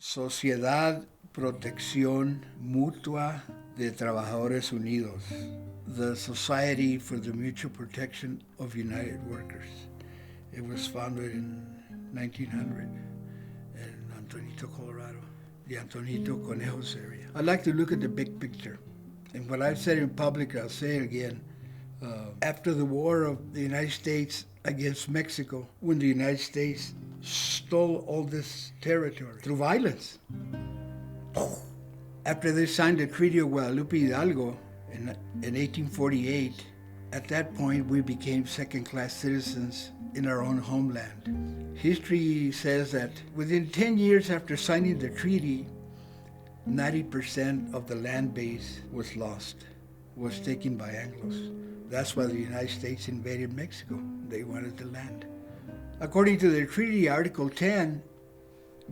Sociedad Protección Mutua de Trabajadores Unidos, the Society for the Mutual Protection of United Workers. It was founded in 1900 in Antonito, Colorado, the Antonito Conejos area. I'd like to look at the big picture. And what I've said in public, I'll say it again. After the war of the United States against Mexico, when the United States stole all this territory through violence, after they signed the Treaty of Guadalupe Hidalgo in 1848, at that point we became second-class citizens in our own homeland. History says that within 10 years after signing the treaty, 90% of the land base was lost, was taken by Anglos. That's why the United States invaded Mexico. They wanted the land. According to the treaty, Article 10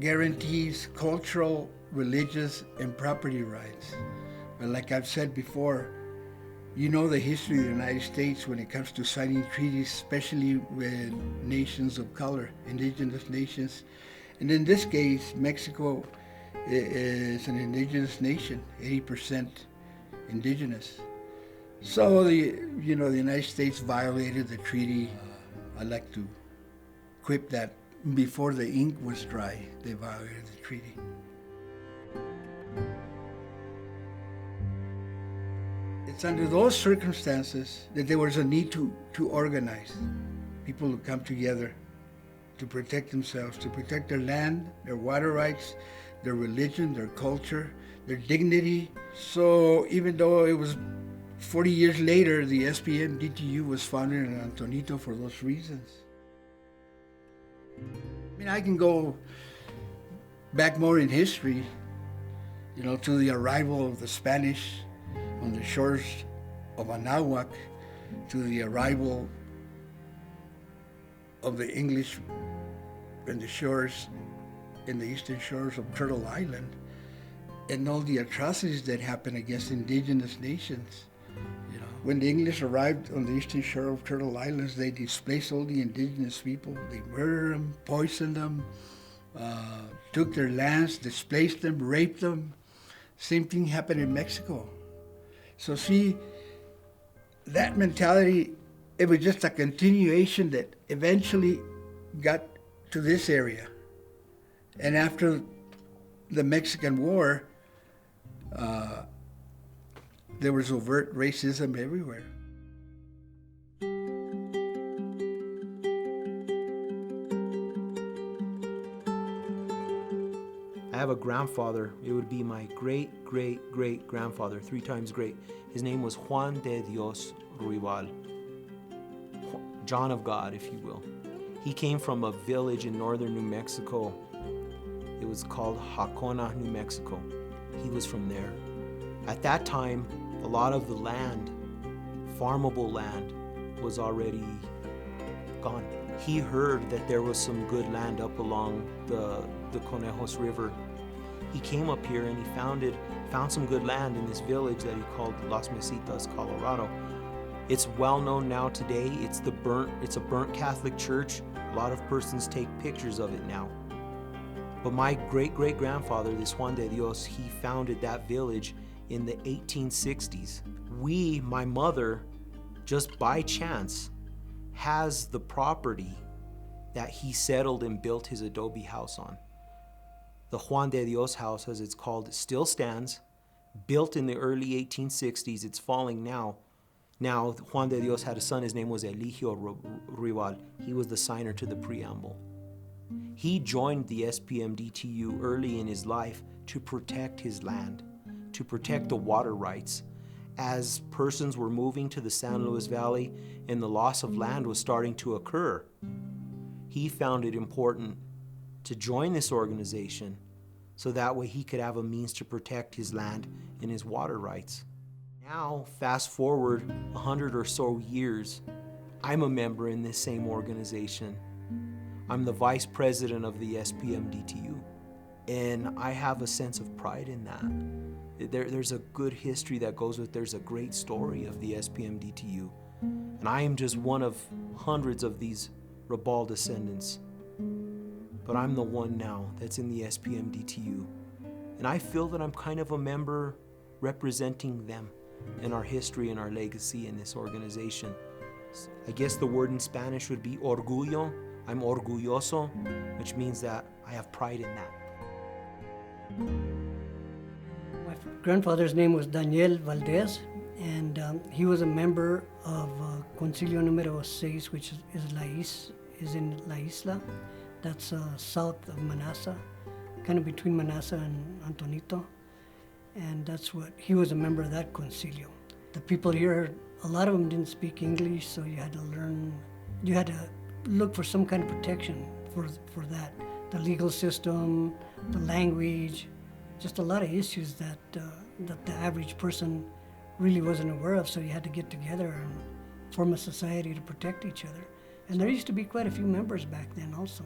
guarantees cultural, religious, and property rights. But like I've said before, you know the history of the United States when it comes to signing treaties, especially with nations of color, indigenous nations. And in this case, Mexico is an indigenous nation, 80% indigenous. So the United States violated the treaty. I like to quip that before the ink was dry, they violated the treaty. It's under those circumstances that there was a need to organize people to come together to protect themselves, to protect their land, their water rights, their religion, their culture, their dignity. So even though it was 40 years later, the SPMDTU was founded in Antonito for those reasons. I mean, I can go back more in history, to the arrival of the Spanish on the shores of Anahuac, to the arrival of the English in the eastern shores of Turtle Island, and all the atrocities that happened against indigenous nations. When the English arrived on the eastern shore of Turtle Islands, they displaced all the indigenous people. They murdered them, poisoned them, took their lands, displaced them, raped them. Same thing happened in Mexico. So see, that mentality, it was just a continuation that eventually got to this area. And after the Mexican War, there was overt racism everywhere. I have a grandfather. It would be my great-great-great-grandfather, 3 times great. His name was Juan de Dios Ruibal, John of God, if you will. He came from a village in northern New Mexico. It was called Jacona, New Mexico. He was from there. At that time, a lot of the land, farmable land, was already gone. He heard that there was some good land up along the Conejos River. He came up here and he found some good land in this village that he called Las Mesitas, Colorado. It's well known now today. It's a burnt Catholic church. A lot of persons take pictures of it now. But my great-great-grandfather, this Juan de Dios, he founded that village in the 1860s. My mother, just by chance, has the property that he settled and built his adobe house on. The Juan de Dios house, as it's called, it still stands, built in the early 1860s. It's falling now. Now, Juan de Dios had a son. His name was Eligio Ruibal. He was the signer to the preamble. He joined the SPMDTU early in his life to protect his land, to protect the water rights. As persons were moving to the San Luis Valley and the loss of land was starting to occur, he found it important to join this organization so that way he could have a means to protect his land and his water rights. Now, fast forward 100 or so years, I'm a member in this same organization. I'm the vice president of the SPMDTU, and I have a sense of pride in that. There's a good history that goes with, there's a great story of the SPMDTU, and I am just one of hundreds of these Rabal descendants. but I'm the one now that's in the SPMDTU. And I feel that I'm kind of a member representing them and our history and our legacy in this organization. I guess the word in Spanish would be orgullo. I'm orgulloso, which means that I have pride in that. My grandfather's name was Daniel Valdez, and he was a member of Concilio Número 6, which is in La Isla. That's south of Manasa, kind of between Manasa and Antonito. And he was a member of that concilio. The people here, a lot of them didn't speak English, so you had to look for some kind of protection for that. The legal system, the language, just a lot of issues that the average person really wasn't aware of, so you had to get together and form a society to protect each other. And there used to be quite a few members back then also.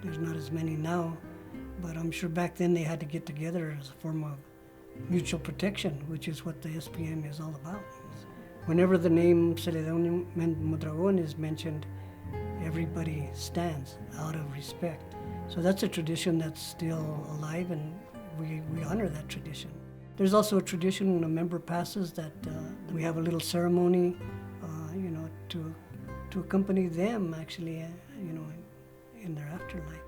There's not as many now, but I'm sure back then they had to get together as a form of mutual protection, which is what the SPM is all about. Whenever the name Celedonio Mondragon is mentioned, everybody stands out of respect. So that's a tradition that's still alive, and we honor that tradition. There's also a tradition when a member passes that we have a little ceremony, to accompany them actually, in their afterlife.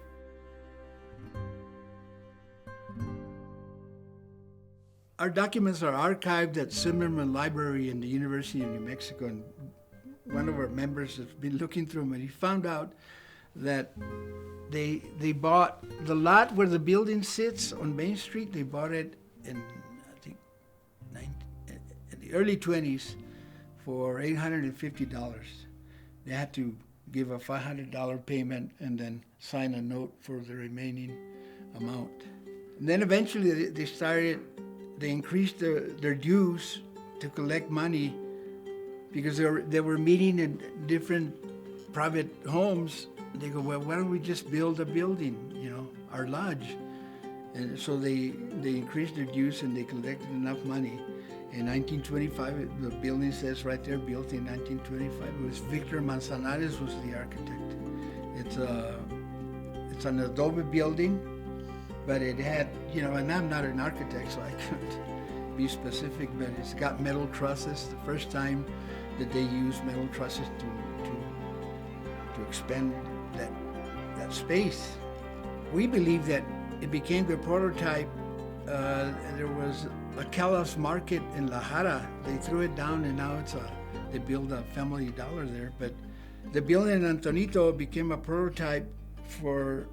Our documents are archived at Zimmerman Library in the University of New Mexico, and one of our members has been looking through them, and he found out that they bought the lot where the building sits on Main Street. They bought it in, I think, in the early 20s for $850. They had to give a $500 payment and then sign a note for the remaining amount. And then eventually they increased their dues to collect money because they were meeting in different private homes. They go, well, why don't we just build a building, our lodge? And so they increased their dues and they collected enough money. In 1925, the building says right there, built in 1925. It was Victor Manzanares was the architect. It's an adobe building, but it had, and I'm not an architect, so I couldn't be specific, but it's got metal trusses. The first time that they used metal trusses to expand that space. We believe that it became the prototype. There was a Callas market in La Jara. They threw it down, and now they build a Family Dollar there. But the building in Antonito became a prototype for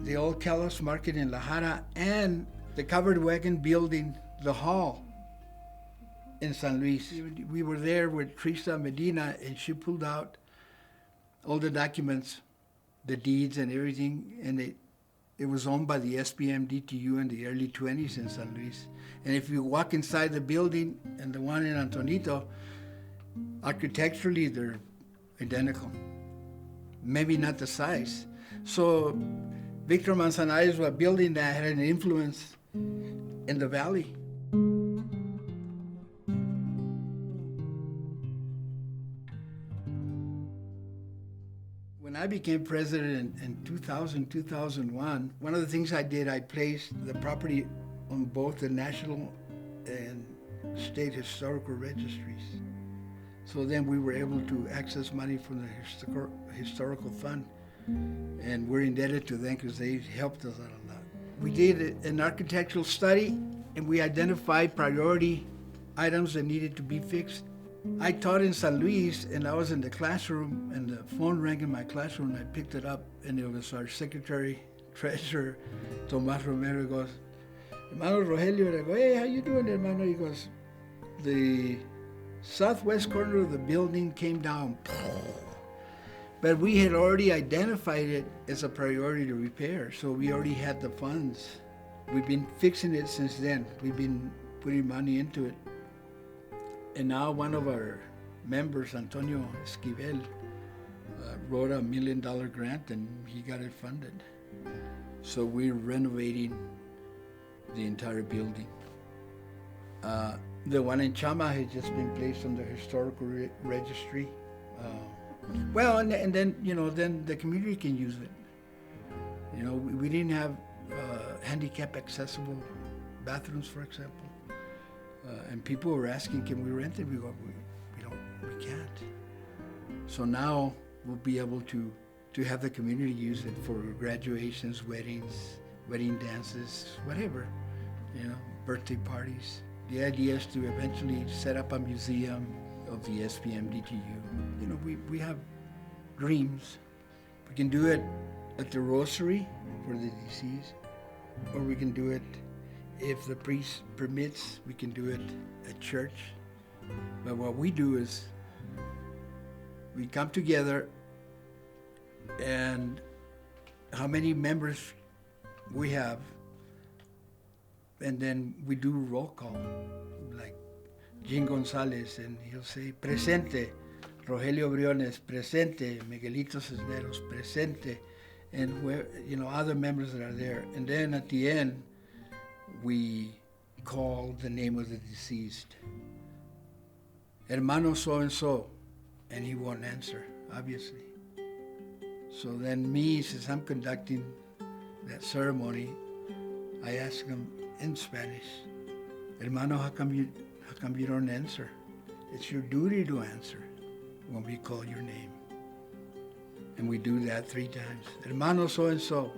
the old Callas market in La Jara and the covered wagon building, the hall in San Luis. We were there with Teresa Medina, and she pulled out all the documents, the deeds and everything, and it was owned by the SPMDTU in the early 20s in San Luis. And if you walk inside the building and the one in Antonito, architecturally they're identical. Maybe not the size. So Victor Manzanares was a building that had an influence in the valley. When I became president in 2000, 2001, one of the things I did, I placed the property on both the national and state historical registries. So then we were able to access money from the historical fund, and we're indebted to them because they helped us out a lot. We did an architectural study, and we identified priority items that needed to be fixed. I taught in San Luis, and I was in the classroom, and the phone rang in my classroom, and I picked it up, and it was our secretary, treasurer, Tomas Romero. He goes, Hermano Rogelio, and I go, hey, how you doing, hermano? He goes, the southwest corner of the building came down. But we had already identified it as a priority to repair, so we already had the funds. We've been fixing it since then. We've been putting money into it. And now one of our members, Antonio Esquivel, wrote a $1 million grant, and he got it funded. So we're renovating the entire building. The one in Chama has just been placed on the historical registry. And then then the community can use it. You know, we didn't have handicap accessible bathrooms, for example. And people were asking, can we rent it? We go, we can't. So now we'll be able to have the community use it for graduations, weddings, wedding dances, whatever, you know, birthday parties. The idea is to eventually set up a museum of the SPMDTU. You know, we have dreams. We can do it at the rosary for the deceased, or we can do it, if the priest permits, we can do it at church. But what we do is we come together, and how many members we have, and then we do roll call, like Jean Gonzalez, and he'll say, presente, Rogelio Briones, presente, Miguelito Cisneros, presente, and where, you know, other members that are there. And then at the end, we call the name of the deceased. Hermano so-and-so, and he won't answer, obviously. So then me, since I'm conducting that ceremony, I ask him in Spanish, Hermano, how come you don't answer? It's your duty to answer when we call your name. And we do that 3 times. Hermano so-and-so.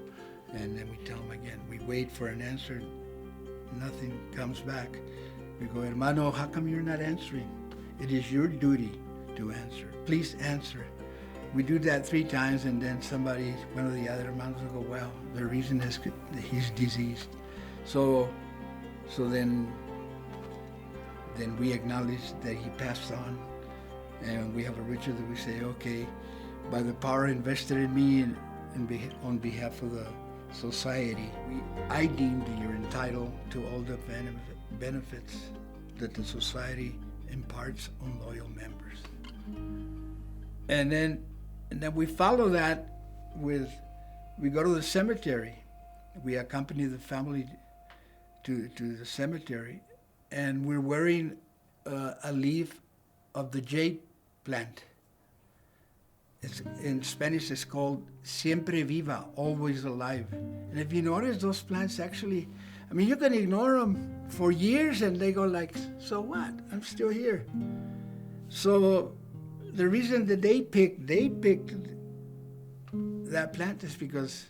And then we tell him again. We wait for an answer. Nothing comes back. We go, Hermano, how come you're not answering? It is your duty to answer. Please answer. We do that 3 times, and then somebody, one of the other hermanos will go, well, the reason is that he's deceased. So then we acknowledge that he passed on, and we have a ritual that we say, okay, by the power invested in me and on behalf of the society, I deem that you're entitled to all the benefits that the society imparts on loyal members. And then we follow that with, we go to the cemetery. We accompany the family to the cemetery, and we're wearing a leaf of the jade plant. In Spanish, it's called siempre viva, always alive. And if you notice, those plants actually, I mean, you can ignore them for years and they go like, so what? I'm still here. So the reason that they picked that plant is because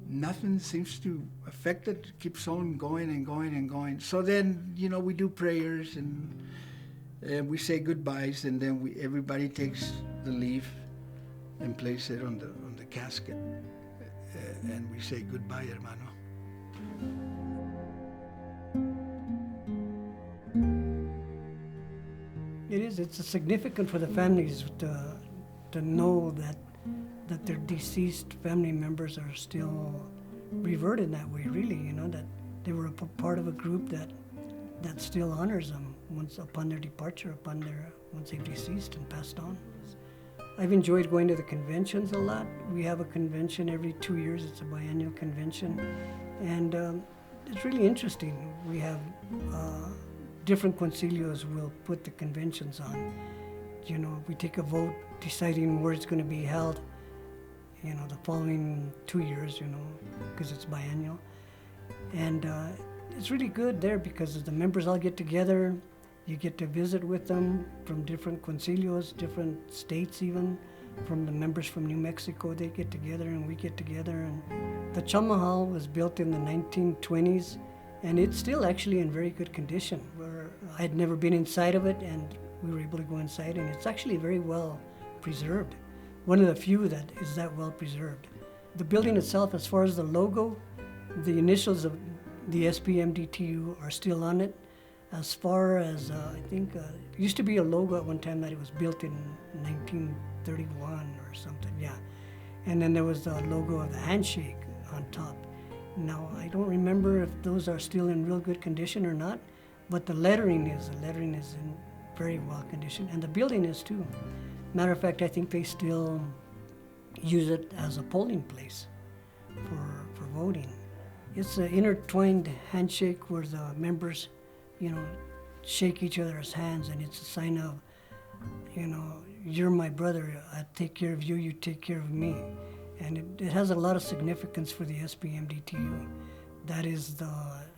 nothing seems to affect it. It keeps on going and going and going. So then, you know, we do prayers and we say goodbyes, and then everybody takes the leaf and place it on the casket, and we say goodbye, hermano. It's significant for the families to know that their deceased family members are still revered in that way, really, you know, that they were a part of a group that still honors them once upon their departure, once they've deceased and passed on. I've enjoyed going to the conventions a lot. We have a convention every 2 years. It's a biennial convention, and it's really interesting. We have different concilios will put the conventions on. You know, we take a vote deciding where it's going to be held, you know, the following 2 years, you know, because it's biennial. And it's really good there because the members all get together. You get to visit with them from different concilios, different states even. From the members from New Mexico, they get together and we get together. And the Chamahal was built in the 1920s, and it's still actually in very good condition. I had never been inside of it, and we were able to go inside, and it's actually very well preserved. One of the few that is that well preserved. The building itself, as far as the logo, the initials of the SPMDTU are still on it. As far as, I think, it used to be a logo at one time that it was built in 1931 or something, yeah. And then there was the logo of the handshake on top. Now, I don't remember if those are still in real good condition or not, but the lettering is in very well condition, and the building is too. Matter of fact, I think they still use it as a polling place for voting. It's an intertwined handshake where the members, you know, shake each other's hands, and it's a sign of, you know, you're my brother, I take care of you, you take care of me. and it has a lot of significance for the SPMDTU. That is the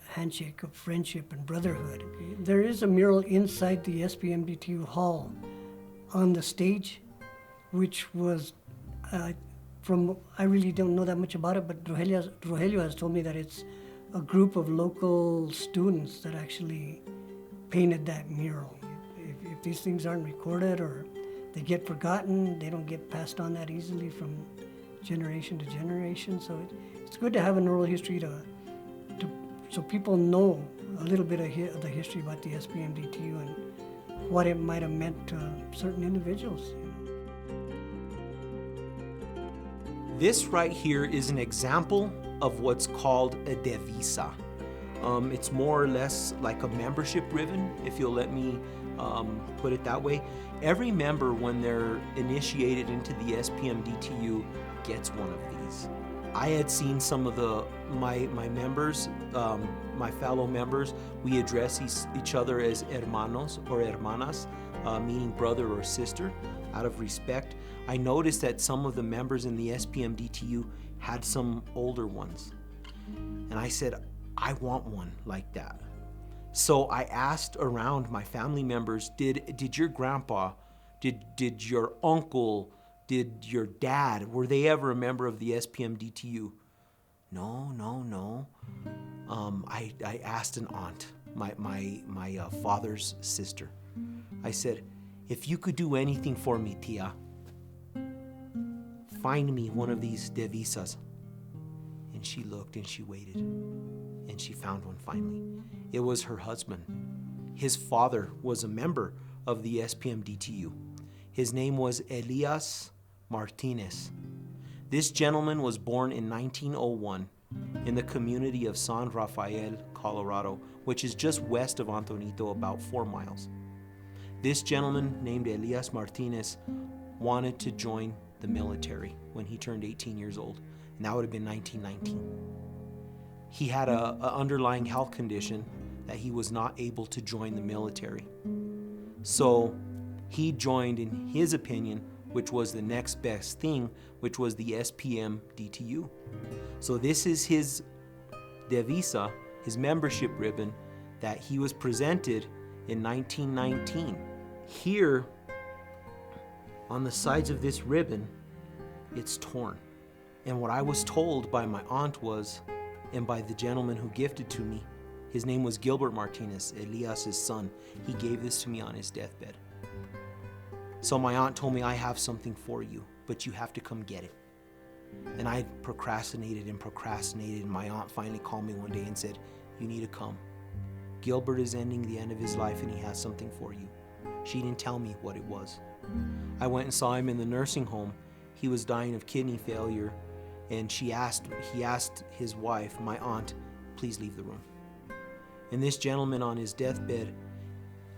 handshake of friendship and brotherhood. There is a mural inside the SPMDTU hall on the stage, which was I really don't know that much about it, but Rogelio has told me that it's a group of local students that actually painted that mural. If these things aren't recorded or they get forgotten, they don't get passed on that easily from generation to generation. So it's good to have an oral history so people know a little bit of the history about the SPMDTU and what it might have meant to certain individuals. This right here is an example of what's called a devisa. It's more or less like a membership ribbon, if you'll let me put it that way. Every member, when they're initiated into the SPMDTU, gets one of these. I had seen some of my members, my fellow members, we address each other as hermanos or hermanas, meaning brother or sister, out of respect. I noticed that some of the members in the SPMDTU had some older ones. And I said, I want one like that. So I asked around my family members, did your grandpa, did your uncle, did your dad, were they ever a member of the SPMDTU? No. I asked an aunt, my father's sister. I said, if you could do anything for me, tia, find me one of these devisas. And she looked and she waited and she found one finally. It was her husband. His father was a member of the SPMDTU. His name was Elias Martinez. This gentleman was born in 1901 in the community of San Rafael, Colorado, which is just west of Antonito, about 4 miles. This gentleman named Elias Martinez wanted to join the military when he turned 18 years old, and that would have been 1919. He had an underlying health condition that he was not able to join the military. So he joined, in his opinion, which was the next best thing, which was the SPMDTU. So this is his devisa, his membership ribbon, that he was presented in 1919. Here, on the sides of this ribbon, it's torn. And what I was told by my aunt was, and by the gentleman who gifted to me, his name was Gilbert Martinez, Elias's son. He gave this to me on his deathbed. So my aunt told me, I have something for you, but you have to come get it. And I procrastinated, and my aunt finally called me one day and said, you need to come. Gilbert is ending the end of his life and he has something for you. She didn't tell me what it was. I went and saw him in the nursing home. He was dying of kidney failure, and he asked his wife, my aunt, please leave the room. And this gentleman on his deathbed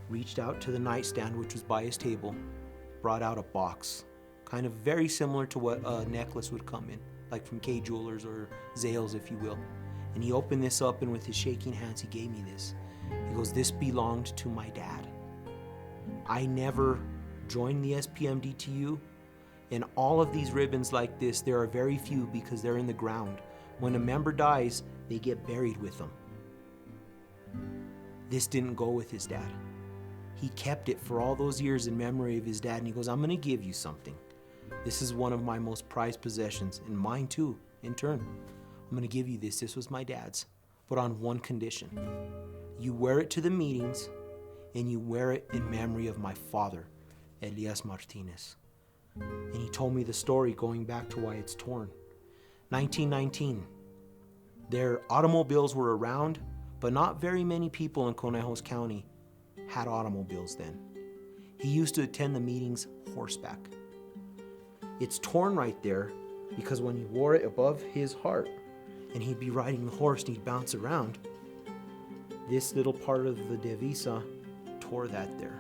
reached out to the nightstand, which was by his table, brought out a box, kind of very similar to what a necklace would come in, like from K Jewelers or Zales, if you will. And he opened this up, and with his shaking hands, he gave me this. He goes, this belonged to my dad. I never joined the SPMDTU, and all of these ribbons like this, there are very few because they're in the ground. When a member dies, they get buried with them. This didn't go with his dad. He kept it for all those years in memory of his dad, and he goes, I'm going to give you something. This is one of my most prized possessions, and mine too, in turn. I'm going to give you this. This was my dad's, but on one condition. You wear it to the meetings, and you wear it in memory of my father, Elias Martinez. And he told me the story going back to why it's torn. 1919. Their automobiles were around, but not very many people in Conejos County had automobiles then. He used to attend the meetings horseback. It's torn right there because when he wore it above his heart and he'd be riding the horse and he'd bounce around, this little part of the devisa tore that there.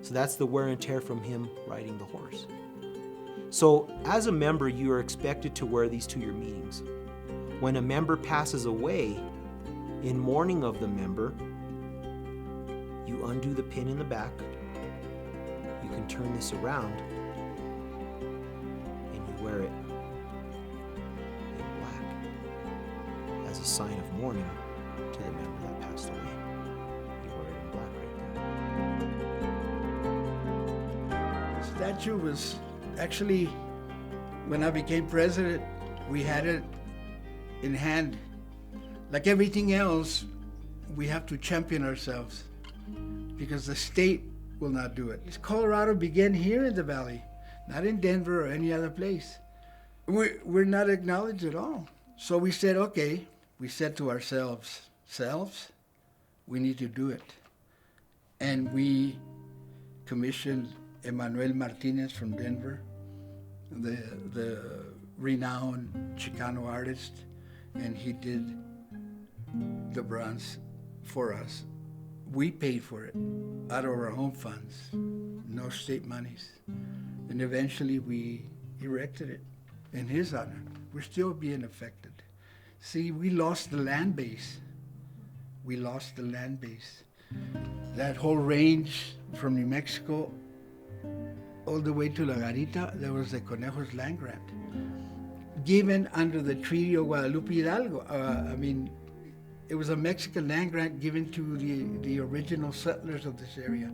So that's the wear and tear from him riding the horse. So as a member, you are expected to wear these to your meetings. When a member passes away, in mourning of the member, you undo the pin in the back, you can turn this around, and you wear it sign of mourning to the member that passed away. You wore it in black right there. The statue was actually, when I became president, we had it in hand. Like everything else, we have to champion ourselves because the state will not do it. Colorado began here in the valley, not in Denver or any other place. We're not acknowledged at all. So we said, okay, we said to ourselves, we need to do it. And we commissioned Emmanuel Martinez from Denver, the renowned Chicano artist, and he did the bronze for us. We paid for it out of our own funds, no state monies. And eventually we erected it in his honor. We're still being affected. See, we lost the land base. That whole range from New Mexico all the way to La Garita, there was the Conejos land grant given under the Treaty of Guadalupe Hidalgo. It was a Mexican land grant given to the original settlers of this area.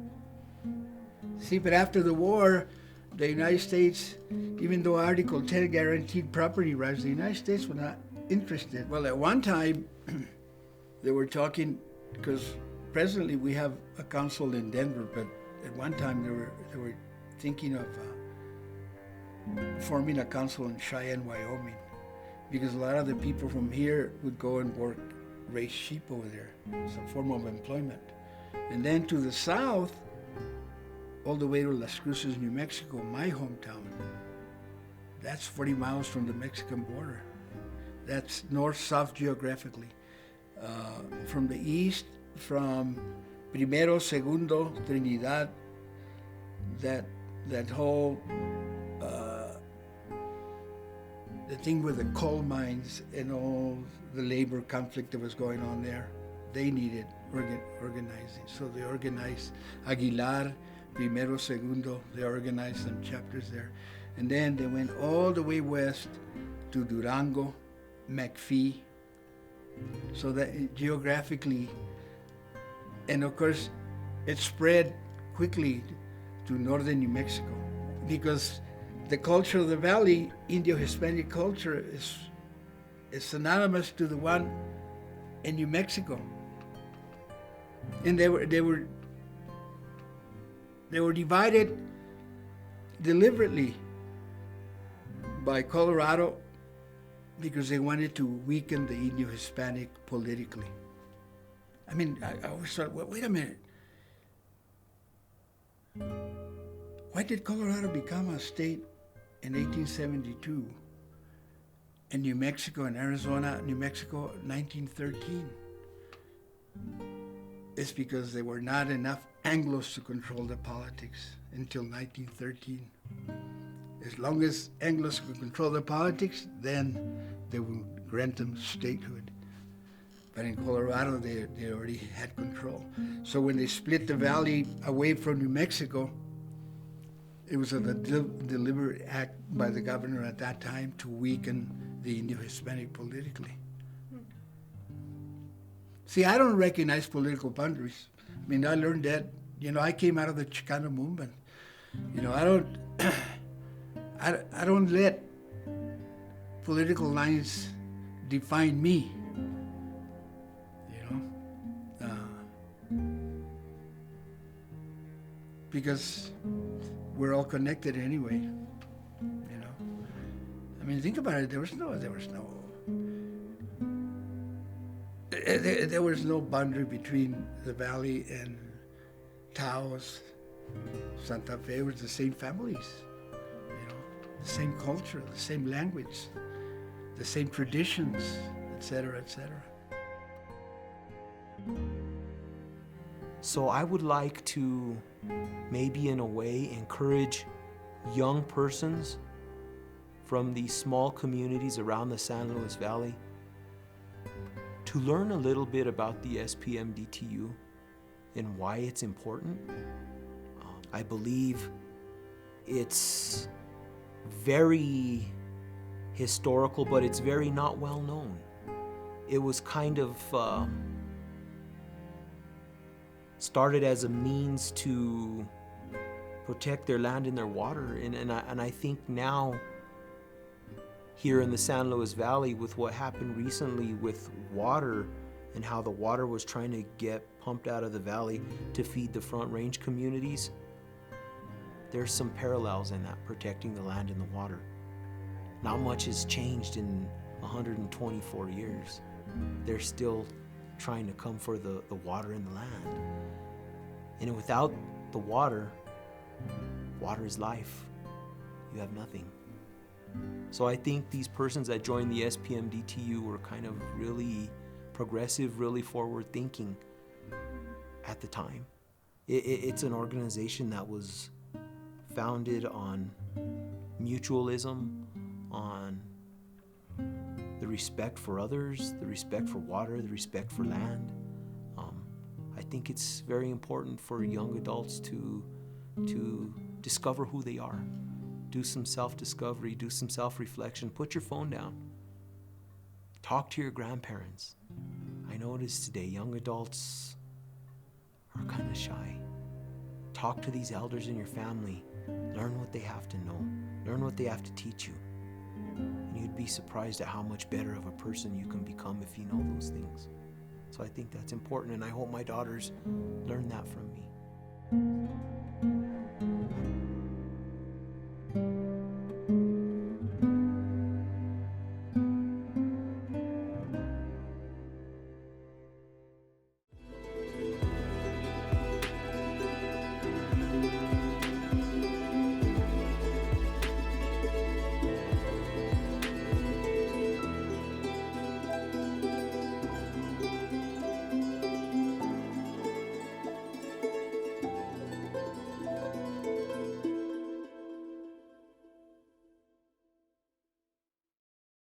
See, but after the war, the United States, even though Article 10 guaranteed property rights, the United States was not interested. Well, at one time, they were talking, because presently we have a council in Denver, but at one time they were thinking of forming a council in Cheyenne, Wyoming, because a lot of the people from here would go and raise sheep over there. It's a form of employment. And then to the south, all the way to Las Cruces, New Mexico, my hometown. That's 40 miles from the Mexican border. That's north-south geographically. From the east, from Primero, Segundo, Trinidad, that whole the thing with the coal mines and all the labor conflict that was going on there, they needed organizing. So they organized Aguilar, Primero, Segundo, they organized some chapters there. And then they went all the way west to Durango, McPhee, so that geographically, and of course, it spread quickly to northern New Mexico, because the culture of the valley, Indio-Hispanic culture, is synonymous to the one in New Mexico. And they were divided deliberately by Colorado because they wanted to weaken the Indio-Hispanic politically. I mean, I always thought, well, wait a minute. Why did Colorado become a state in 1872 and New Mexico and Arizona, New Mexico, 1913? It's because there were not enough Anglos to control the politics until 1913. As long as Anglos could control the politics, then they would grant them statehood. But in Colorado, they already had control. So when they split the valley away from New Mexico, it was a deliberate act by the governor at that time to weaken the Indio-Hispanic politically. See, I don't recognize political boundaries. I mean, I learned that, I came out of the Chicano movement. I don't let political lines define me. Because we're all connected anyway. I mean, think about it. There was no boundary between the valley and Taos, Santa Fe. It was the same families, the same culture, the same language, the same traditions, etc., etc. So I would like to maybe in a way encourage young persons from these small communities around the San Luis Valley to learn a little bit about the SPMDTU and why it's important. I believe it's very historical, but it's very not well known. it was kind of started as a means to protect their land and their water. And I think now, here in the San Luis Valley, with what happened recently with water and how the water was trying to get pumped out of the valley to feed the Front Range communities, there's some parallels in that, protecting the land and the water. Not much has changed in 124 years. They're still trying to come for the water and the land. And without the water is life. You have nothing. So I think these persons that joined the SPMDTU were kind of really progressive, really forward thinking at the time. It's an organization that was founded on mutualism, on the respect for others, the respect for water, the respect for land. I think it's very important for young adults to discover who they are. Do some self-discovery, do some self-reflection. Put your phone down. Talk to your grandparents. I notice today young adults are kind of shy. Talk to these elders in your family. Learn what they have to know. Learn what they have to teach you. And you'd be surprised at how much better of a person you can become if you know those things. So I think that's important, and I hope my daughters learn that from me.